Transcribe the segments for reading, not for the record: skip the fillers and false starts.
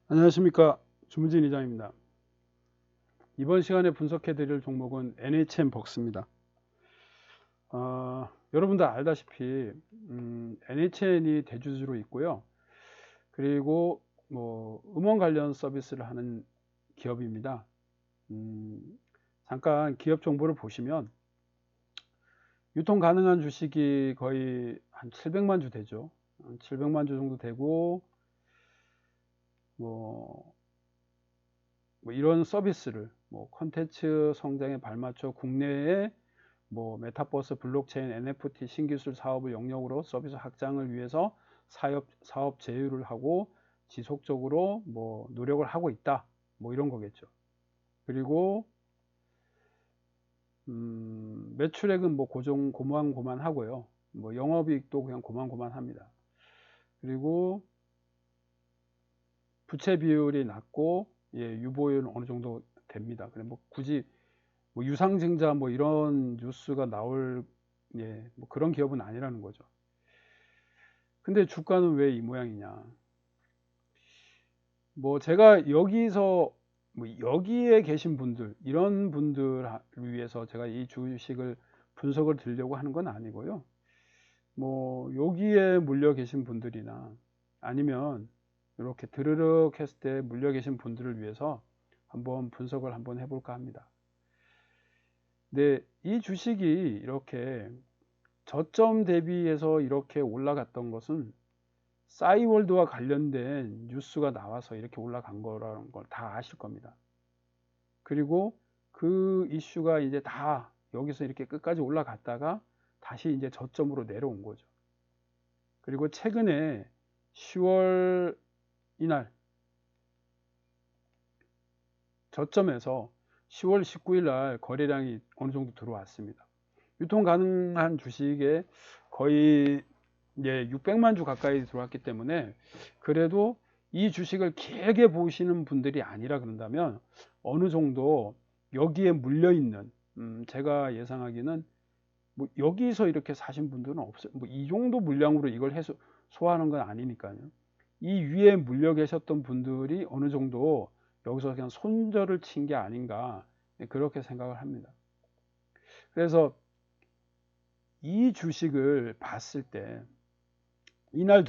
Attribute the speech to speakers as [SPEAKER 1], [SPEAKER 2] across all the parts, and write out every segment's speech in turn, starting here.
[SPEAKER 1] 안녕하십니까, 주무진 이장입니다. 이번 시간에 분석해 드릴 종목은 NHN 벅스입니다. 여러분들 알다시피 NHN이 대주주로 있고요. 그리고 뭐 음원 관련 서비스를 하는 기업입니다. 잠깐 기업 정보를 보시면 유통 가능한 주식이 거의 한 700만 주 되죠. 700만 주 정도 되고 뭐 이런 서비스를 콘텐츠 성장에 발맞춰 국내에 메타버스, 블록체인, NFT 신기술 사업을 영역으로 서비스 확장을 위해서 사업 제휴를 하고 지속적으로 노력을 하고 있다. 이런 거겠죠. 그리고 매출액은 고만고만하고요. 영업이익도 그냥 고만고만합니다. 그리고 부채 비율이 낮고 유보율은 어느 정도 됩니다. 그래 굳이 유상증자 이런 뉴스가 나올 그런 기업은 아니라는 거죠. 근데 주가는 왜 이 모양이냐? 제가 여기서 여기에 계신 분들, 이런 분들을 위해서 제가 이 주식을 분석을 드리려고 하는 건 아니고요. 여기에 물려 계신 분들이나 아니면 이렇게 드르륵 했을 때 물려 계신 분들을 위해서 한번 분석을 한번 해볼까 합니다. 근데 이 주식이 이렇게 저점 대비해서 이렇게 올라갔던 것은 싸이월드와 관련된 뉴스가 나와서 이렇게 올라간 거라는 걸 다 아실 겁니다. 그리고 그 이슈가 이제 다 여기서 이렇게 끝까지 올라갔다가 다시 이제 저점으로 내려온 거죠. 그리고 최근에 10월 이날 저점에서 10월 19일 날 거래량이 어느 정도 들어왔습니다. 유통 가능한 주식에 거의 600만 주 가까이 들어왔기 때문에 그래도 이 주식을 길게 보시는 분들이 아니라 그런다면 어느 정도 여기에 물려 있는 제가 예상하기는 여기서 이렇게 사신 분들은 없어요. 이 정도 물량으로 이걸 소화하는 건 아니니까요. 이 위에 물려 계셨던 분들이 어느 정도 여기서 그냥 손절을 친 게 아닌가 그렇게 생각을 합니다. 그래서 이 주식을 봤을 때 이날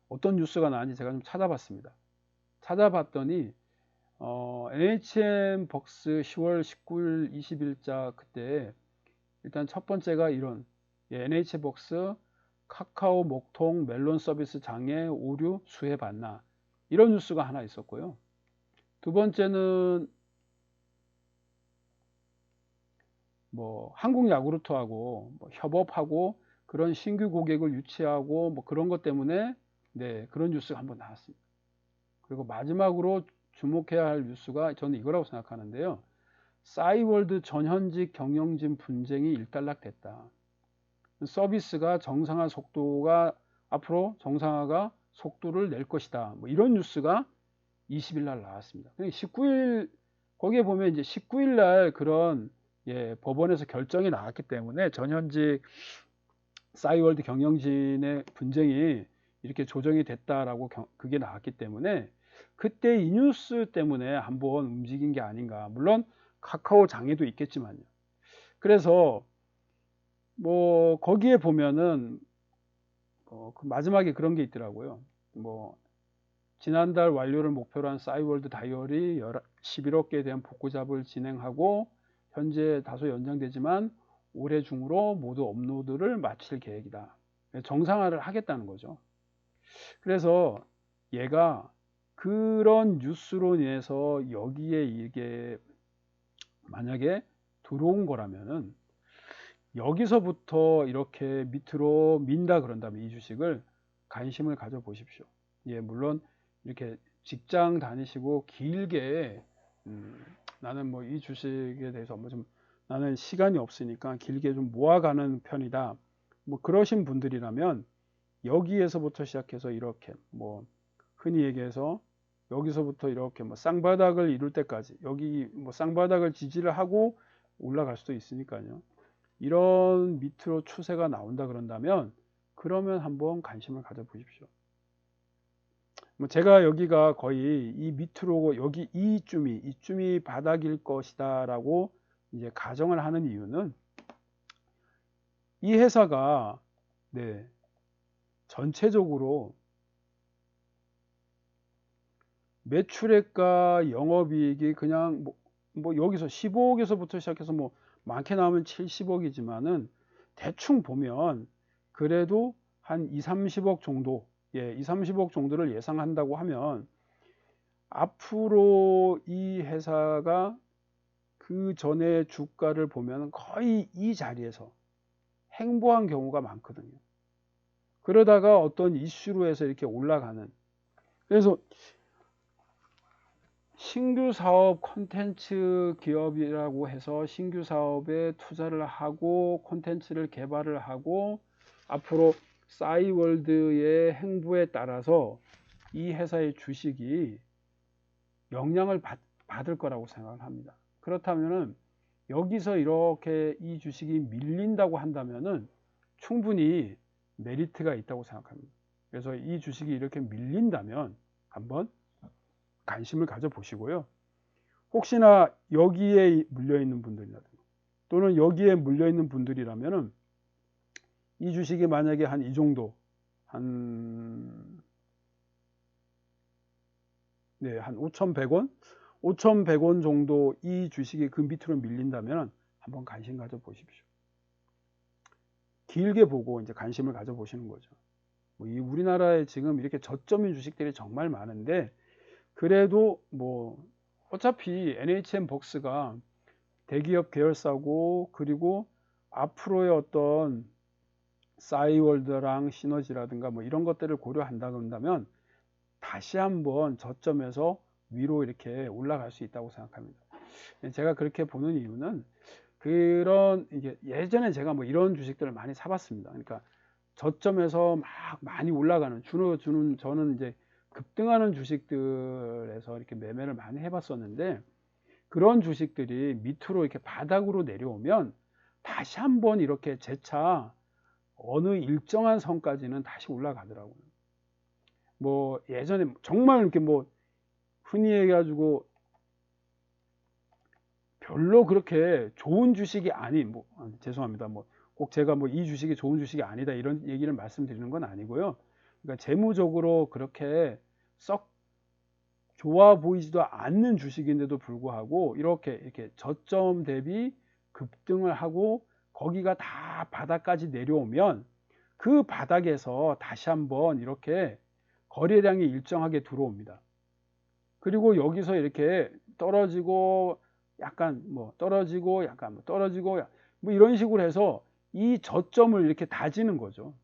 [SPEAKER 1] 어떤 뉴스가 나왔는지 제가 좀 찾아봤습니다. 찾아봤더니 NHN 벅스 10월 19일 20일자 그때 일단 첫 번째가 이런 NHN 벅스 카카오 목통 멜론 서비스 장애 오류 수혜 받나 이런 뉴스가 하나 있었고요. 두 번째는 한국 야구르트하고 협업하고 그런 신규 고객을 유치하고 그런 것 때문에 그런 뉴스가 한번 나왔습니다. 그리고 마지막으로 주목해야 할 뉴스가 저는 이거라고 생각하는데요. 싸이월드 전현직 경영진 분쟁이 일단락됐다. 서비스가 앞으로 정상화가 속도를 낼 것이다. 이런 뉴스가 20일 날 나왔습니다. 19일 거기에 보면 이제 19일 날 그런 법원에서 결정이 나왔기 때문에 전현직 싸이월드 경영진의 분쟁이 이렇게 조정이 됐다라고 그게 나왔기 때문에 그때 이 뉴스 때문에 한번 움직인 게 아닌가. 물론 카카오 장애도 있겠지만요. 그래서 거기에 보면은 그 마지막에 그런 게 있더라고요. 지난달 완료를 목표로 한 싸이월드 다이어리 11억 개에 대한 복구 작업을 진행하고 현재 다소 연장되지만 올해 중으로 모두 업로드를 마칠 계획이다. 정상화를 하겠다는 거죠. 그래서 얘가 그런 뉴스로 인해서 여기에 이게 만약에 들어온 거라면은 여기서부터 이렇게 밑으로 민다 그런다면 이 주식을 관심을 가져 보십시오. 물론 이렇게 직장 다니시고 길게 나는 이 주식에 대해서 좀 나는 시간이 없으니까 길게 좀 모아가는 편이다. 그러신 분들이라면 여기에서부터 시작해서 이렇게 흔히 얘기해서 여기서부터 이렇게 쌍바닥을 이룰 때까지 여기 쌍바닥을 지지를 하고 올라갈 수도 있으니까요. 이런 밑으로 추세가 나온다 그런다면 그러면 한번 관심을 가져 보십시오. 뭐 제가 여기가 거의 이 밑으로 여기 이쯤이 바닥일 것이다라고 이제 가정을 하는 이유는 이 회사가 네, 전체적으로 매출액과 영업이익이 그냥 뭐 여기서 15억에서부터 시작해서 뭐 많게 나오면 70억이지만은 대충 보면 그래도 한 2, 30억 정도, 2, 30억 정도를 예상한다고 하면 앞으로 이 회사가 그 전에 주가를 보면 거의 이 자리에서 행보한 경우가 많거든요. 그러다가 어떤 이슈로 해서 이렇게 올라가는, 그래서 신규 사업 콘텐츠 기업이라고 해서 신규 사업에 투자를 하고 콘텐츠를 개발을 하고 앞으로 싸이월드의 행보에 따라서 이 회사의 주식이 영향을 받을 거라고 생각을 합니다. 그렇다면은 여기서 이렇게 이 주식이 밀린다고 한다면은 충분히 메리트가 있다고 생각합니다. 그래서 이 주식이 이렇게 밀린다면 한번 관심을 가져 보시고요. 혹시나 여기에 물려 있는 분들이라든가 또는 여기에 물려 있는 분들이라면은 이 주식이 만약에 한 이 정도 한 5,100원 5,100원 정도 이 주식이 그 밑으로 밀린다면 한번 관심 가져 보십시오. 길게 보고 이제 관심을 가져 보시는 거죠. 이 우리나라에 지금 이렇게 저점인 주식들이 정말 많은데 그래도 뭐 어차피 NHN벅스가 대기업 계열사고 그리고 앞으로의 어떤 싸이월드랑 시너지라든가 뭐 이런 것들을 고려한다 그런다면 다시 한번 저점에서 위로 이렇게 올라갈 수 있다고 생각합니다. 제가 그렇게 보는 이유는 그런 이게 예전에 제가 뭐 이런 주식들을 많이 사봤습니다. 그러니까 저점에서 막 많이 올라가는 저는 이제 급등하는 주식들에서 이렇게 매매를 많이 해봤었는데 그런 주식들이 밑으로 이렇게 바닥으로 내려오면 다시 한번 이렇게 재차 어느 일정한 선까지는 다시 올라가더라고요. 뭐 예전에 정말 이렇게 뭐 흔히 얘기해가지고 별로 그렇게 좋은 주식이 아닌 죄송합니다. 뭐 꼭 제가 뭐 이 주식이 좋은 주식이 아니다 이런 얘기를 말씀드리는 건 아니고요. 그러니까 재무적으로 그렇게 썩 좋아 보이지도 않는 주식인데도 불구하고 이렇게 저점 대비 급등을 하고 거기가 다 바닥까지 내려오면 그 바닥에서 다시 한번 이렇게 거래량이 일정하게 들어옵니다. 그리고 여기서 이렇게 떨어지고 약간 뭐 떨어지고 약간 뭐 떨어지고 뭐 이런 식으로 해서 이 저점을 이렇게 다지는 거죠.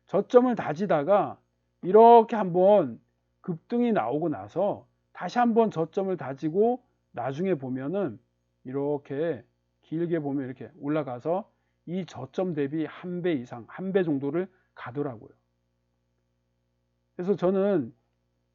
[SPEAKER 1] 저점을 다지다가 이렇게 한번 급등이 나오고 나서 다시 한번 저점을 다지고 나중에 보면은 이렇게 길게 보면 이렇게 올라가서 이 저점 대비 한 배 이상, 한 배 정도를 가더라고요. 그래서 저는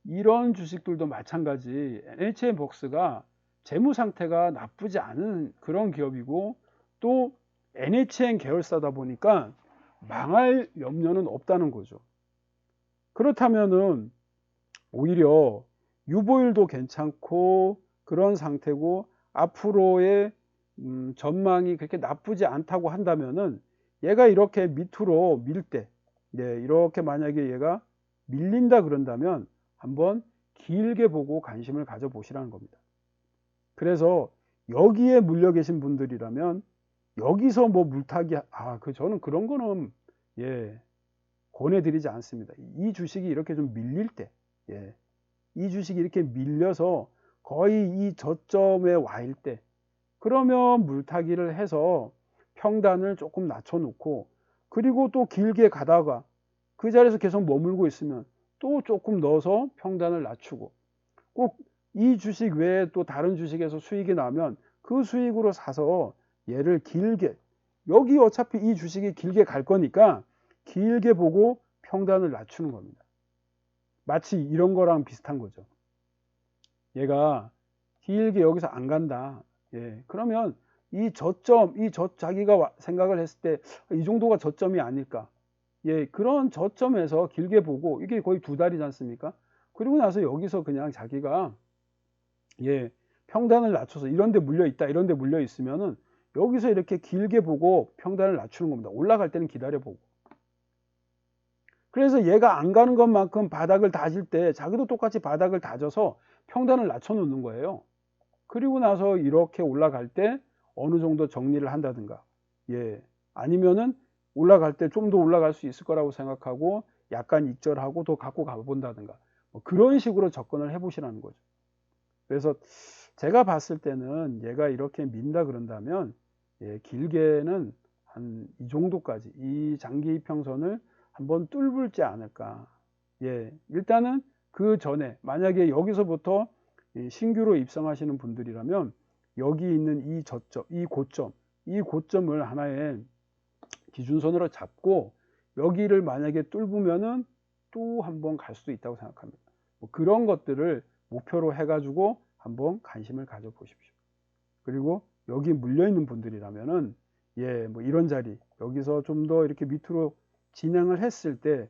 [SPEAKER 1] 이런 주식들도 마찬가지 NHN벅스가 재무 상태가 나쁘지 않은 그런 기업이고 또 NHN 계열사다 보니까 망할 염려는 없다는 거죠. 그렇다면은 오히려 유보율도 괜찮고 그런 상태고 앞으로의 전망이 그렇게 나쁘지 않다고 한다면은 얘가 이렇게 밑으로 밀 때, 이렇게 만약에 얘가 밀린다 그런다면 한번 길게 보고 관심을 가져 보시라는 겁니다. 그래서 여기에 물려 계신 분들이라면 여기서 뭐 물타기 저는 그런 거는 권해드리지 않습니다. 이 주식이 이렇게 좀 밀릴 때, 이 주식이 이렇게 밀려서 거의 이 저점에 와 있을 때, 그러면 물타기를 해서 평단을 조금 낮춰놓고, 그리고 또 길게 가다가 그 자리에서 계속 머물고 있으면 또 조금 넣어서 평단을 낮추고, 꼭 이 주식 외에 또 다른 주식에서 수익이 나면 그 수익으로 사서 얘를 길게, 여기 어차피 이 주식이 길게 갈 거니까 길게 보고 평단을 낮추는 겁니다. 마치 이런 거랑 비슷한 거죠. 얘가 길게 여기서 안 간다. 그러면 이 저점, 자기가 생각을 했을 때 이 정도가 저점이 아닐까. 예, 그런 저점에서 길게 보고 이게 거의 2달이지 않습니까? 그리고 나서 여기서 그냥 자기가 예, 평단을 낮춰서 이런 데 물려 있다. 이런 데 물려 있으면은 여기서 이렇게 길게 보고 평단을 낮추는 겁니다. 올라갈 때는 기다려 보고. 그래서 얘가 안 가는 것만큼 바닥을 다질 때 자기도 똑같이 바닥을 다져서 평단을 낮춰 놓는 거예요. 그리고 나서 이렇게 올라갈 때 어느 정도 정리를 한다든가, 예, 아니면은 올라갈 때 좀 더 올라갈 수 있을 거라고 생각하고 약간 익절하고 더 갖고 가본다든가, 뭐 그런 식으로 접근을 해보시라는 거죠. 그래서 제가 봤을 때는 얘가 이렇게 민다 그런다면, 예, 길게는 한 이 정도까지 이 장기 이평선을 한번 뚫을지 않을까. 예, 일단은 그 전에 만약에 여기서부터 신규로 입성하시는 분들이라면 여기 있는 이 저점, 이 고점을 하나의 기준선으로 잡고 여기를 만약에 뚫으면은 또 한번 갈 수도 있다고 생각합니다. 뭐 그런 것들을 목표로 해가지고 한번 관심을 가져보십시오. 그리고 여기 물려있는 분들이라면은 예, 뭐 이런 자리, 여기서 좀 더 이렇게 밑으로 진행을 했을 때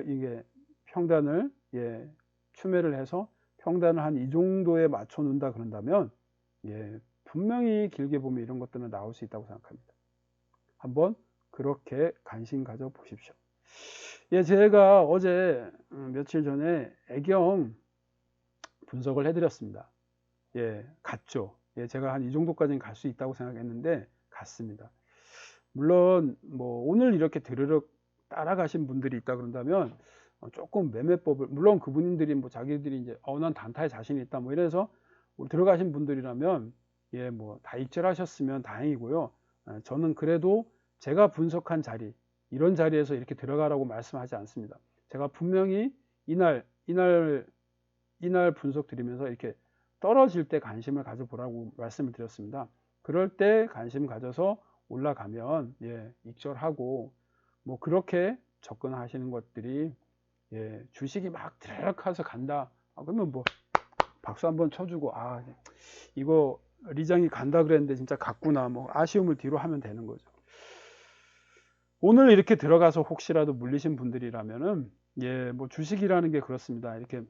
[SPEAKER 1] 이게 평단을 예, 추매를 해서 평단을 한 이 정도에 맞춰 놓는다 그런다면 예, 분명히 길게 보면 이런 것들은 나올 수 있다고 생각합니다. 한번 그렇게 관심 가져 보십시오. 예, 제가 어제 며칠 전에 애경 분석을 해드렸습니다. 예, 갔죠. 예, 제가 한 이 정도까지는 갈 수 있다고 생각했는데 갔습니다. 물론 뭐 오늘 이렇게 드르륵 따라가신 분들이 있다 그런다면 조금 매매법을, 물론 그분들이 뭐 자기들이 이제 난 단타에 자신이 있다 뭐 이래서 들어가신 분들이라면 예, 뭐 다 익절하셨으면 다행이고요. 저는 그래도 제가 분석한 자리, 이런 자리에서 이렇게 들어가라고 말씀하지 않습니다. 제가 분명히 이날 분석 드리면서 이렇게 떨어질 때 관심을 가져보라고 말씀을 드렸습니다. 그럴 때 관심 가져서 올라가면 예, 익절하고 뭐 그렇게 접근하시는 것들이 예, 주식이 막 드르륵해서 간다. 그러면 뭐 박수 한번 쳐주고 이거 리장이 간다 그랬는데 진짜 갔구나. 뭐 아쉬움을 뒤로 하면 되는 거죠. 오늘 이렇게 들어가서 혹시라도 물리신 분들이라면은 예, 뭐 주식이라는 게 그렇습니다. 이렇게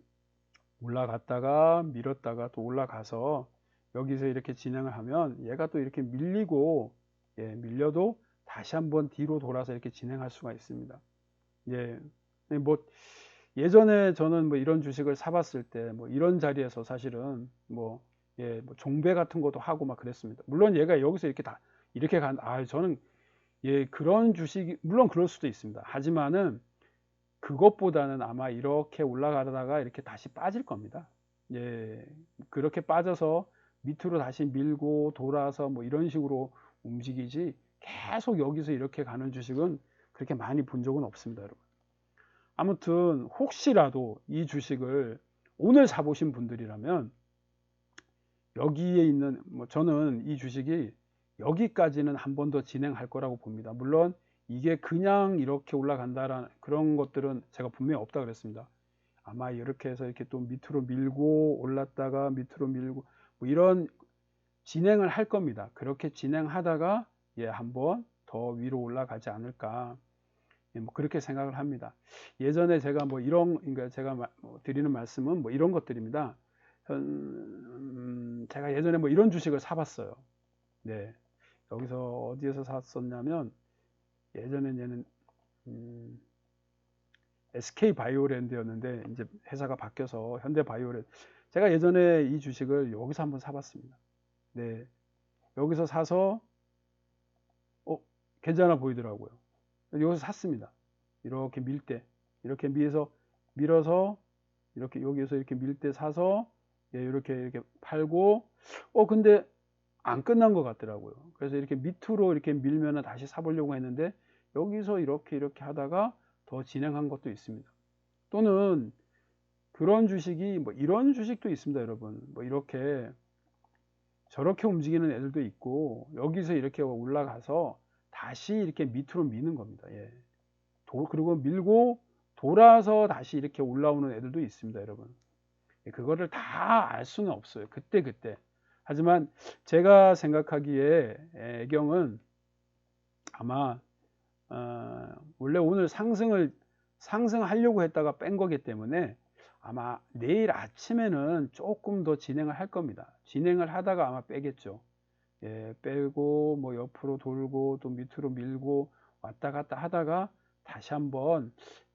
[SPEAKER 1] 올라갔다가 밀었다가 또 올라가서 여기서 이렇게 진행을 하면 얘가 또 이렇게 밀리고 예, 밀려도 다시 한번 뒤로 돌아서 이렇게 진행할 수가 있습니다. 예, 뭐 예전에 저는 뭐 이런 주식을 사봤을 때 뭐 이런 자리에서 사실은 뭐 예, 뭐 종배 같은 것도 하고 막 그랬습니다. 물론 얘가 여기서 이렇게 다 이렇게 저는 예, 그런 주식이 물론 그럴 수도 있습니다. 하지만은 그것보다는 아마 이렇게 올라가다가 이렇게 다시 빠질 겁니다. 예, 그렇게 빠져서 밑으로 다시 밀고 돌아서 뭐 이런 식으로 움직이지 계속 여기서 이렇게 가는 주식은 그렇게 많이 본 적은 없습니다, 여러분. 아무튼 혹시라도 이 주식을 오늘 사보신 분들이라면 여기에 있는 뭐 저는 이 주식이 여기까지는 한 번 더 진행할 거라고 봅니다. 물론 이게 그냥 이렇게 올라간다라는 그런 것들은 제가 분명히 없다 그랬습니다. 아마 이렇게 해서 이렇게 또 밑으로 밀고 올랐다가 밑으로 밀고 뭐 이런 진행을 할 겁니다. 그렇게 진행하다가 예, 한번 더 위로 올라가지 않을까. 예, 뭐 그렇게 생각을 합니다. 예전에 제가 뭐 그러니까 제가 드리는 말씀은 뭐 이런 것들입니다. 제가 예전에 뭐 이런 주식을 사봤어요. 네. 여기서 어디에서 샀었냐면 예전엔 얘는 SK 바이오랜드였는데 이제 회사가 바뀌어서 현대 바이오랜드. 제가 예전에 이 주식을 여기서 한번 사봤습니다. 네. 여기서 사서 괜찮아 보이더라고요. 여기서 샀습니다. 이렇게 밀 때, 이렇게 밀어서 이렇게 여기서 이렇게 밀 때 사서 예, 이렇게 팔고 근데 안 끝난 것 같더라고요. 그래서 이렇게 밑으로 이렇게 밀면 다시 사보려고 했는데 여기서 이렇게 하다가 더 진행한 것도 있습니다. 또는 그런 주식이 뭐 이런 주식도 있습니다, 여러분. 뭐 이렇게 저렇게 움직이는 애들도 있고 여기서 이렇게 올라가서 다시 이렇게 밑으로 미는 겁니다. 예. 그리고 밀고 돌아서 다시 이렇게 올라오는 애들도 있습니다, 여러분. 그거를 다 알 수는 없어요. 그때. 하지만 제가 생각하기에 애경은 아마 원래 오늘 상승하려고 했다가 뺀 거기 때문에 아마 내일 아침에는 조금 더 진행을 할 겁니다. 진행을 하다가 아마 빼겠죠. 예, 빼고 뭐 옆으로 돌고 또 밑으로 밀고 왔다 갔다 하다가 다시 한번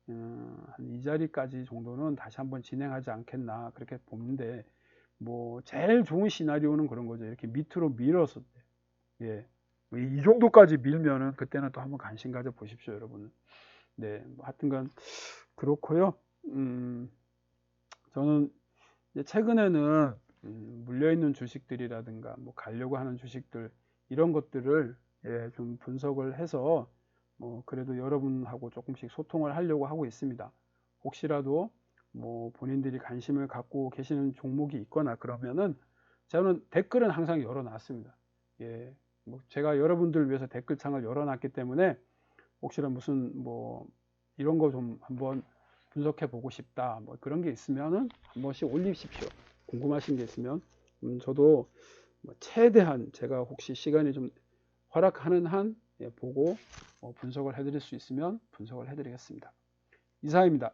[SPEAKER 1] 한 이 자리까지 정도는 다시 한번 진행하지 않겠나 그렇게 보는데, 뭐 제일 좋은 시나리오는 그런 거죠. 이렇게 밑으로 밀어서, 예, 이 정도까지 밀면은 그때는 또 한번 관심 가져 보십시오, 여러분. 네, 뭐 하여튼간 그렇고요. 저는 이제 최근에는 물려있는 주식들이라든가 뭐 가려고 하는 주식들, 이런 것들을 예, 좀 분석을 해서 뭐 그래도 여러분하고 조금씩 소통을 하려고 하고 있습니다. 혹시라도 뭐 본인들이 관심을 갖고 계시는 종목이 있거나 그러면은 저는 댓글은 항상 열어놨습니다. 예, 뭐 제가 여러분들 위해서 댓글창을 열어놨기 때문에 혹시나 무슨 뭐 이런 거 좀 한번 분석해 보고 싶다, 뭐 그런 게 있으면은 한 번씩 올리십시오. 궁금하신 게 있으면 저도 뭐 최대한 제가 혹시 시간이 좀 허락하는 한 예, 보고 분석을 해드릴 수 있으면 분석을 해드리겠습니다. 이상입니다.